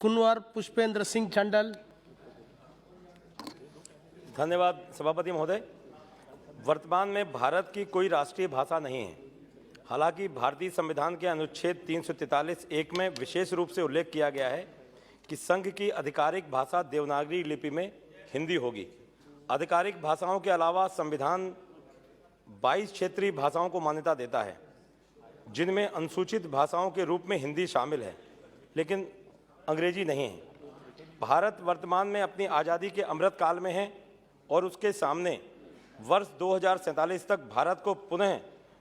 कुंवर पुष्पेंद्र सिंह चंडल। धन्यवाद सभापति महोदय। वर्तमान में भारत की कोई राष्ट्रीय भाषा नहीं है। हालांकि भारतीय संविधान के अनुच्छेद 343(1) में विशेष रूप से उल्लेख किया गया है कि संघ की आधिकारिक भाषा देवनागरी लिपि में हिंदी होगी। आधिकारिक भाषाओं के अलावा संविधान 22 क्षेत्रीय भाषाओं को मान्यता देता है, जिनमें अनुसूचित भाषाओं के रूप में हिंदी शामिल है, लेकिन अंग्रेजी नहीं है। भारत वर्तमान में अपनी आज़ादी के अमृत काल में है और उसके सामने वर्ष 2047 तक भारत को पुनः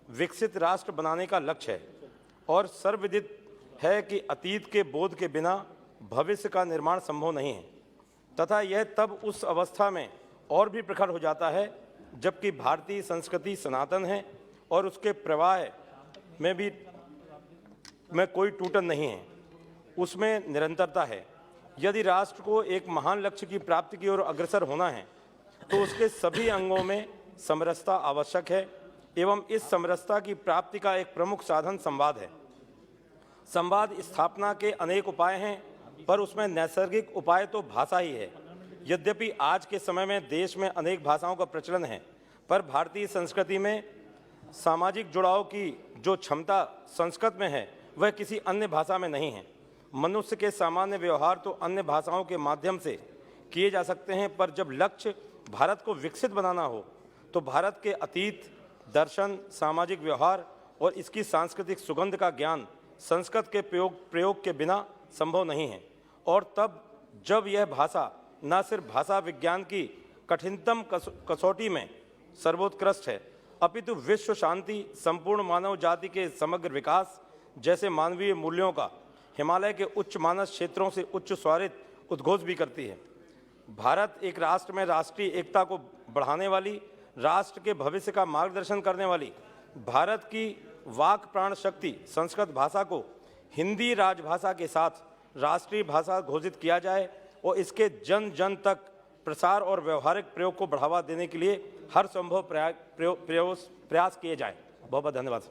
विकसित राष्ट्र बनाने का लक्ष्य है और सर्वविदित है कि अतीत के बोध के बिना भविष्य का निर्माण संभव नहीं है तथा यह तब उस अवस्था में और भी प्रखर हो जाता है जबकि भारतीय संस्कृति सनातन है और उसके प्रवाह में कोई टूटन नहीं है, उसमें निरंतरता है। यदि राष्ट्र को एक महान लक्ष्य की प्राप्ति की ओर अग्रसर होना है तो उसके सभी अंगों में समरसता आवश्यक है एवं इस समरसता की प्राप्ति का एक प्रमुख साधन संवाद है। संवाद स्थापना के अनेक उपाय हैं, पर उसमें नैसर्गिक उपाय तो भाषा ही है। यद्यपि आज के समय में देश में अनेक भाषाओं का प्रचलन है, पर भारतीय संस्कृति में सामाजिक जुड़ाव की जो क्षमता संस्कृत में है वह किसी अन्य भाषा में नहीं है। मनुष्य के सामान्य व्यवहार तो अन्य भाषाओं के माध्यम से किए जा सकते हैं, पर जब लक्ष्य भारत को विकसित बनाना हो तो भारत के अतीत, दर्शन, सामाजिक व्यवहार और इसकी सांस्कृतिक सुगंध का ज्ञान संस्कृत के प्रयोग के बिना संभव नहीं है। और तब जब यह भाषा न सिर्फ भाषा विज्ञान की कठिनतम कसौटी में सर्वोत्कृष्ट है, अपितु विश्व शांति, संपूर्ण मानव जाति के समग्र विकास जैसे मानवीय मूल्यों का हिमालय के उच्च मानस क्षेत्रों से उच्च स्वरित उद्घोष भी करती है। भारत एक राष्ट्र में राष्ट्रीय एकता को बढ़ाने वाली, राष्ट्र के भविष्य का मार्गदर्शन करने वाली भारत की वाक प्राण शक्ति संस्कृत भाषा को हिंदी राजभाषा के साथ राष्ट्रीय भाषा घोषित किया जाए और इसके जन जन तक प्रसार और व्यवहारिक प्रयोग को बढ़ावा देने के लिए हर संभव प्रयास किए जाए। बहुत बहुत धन्यवाद।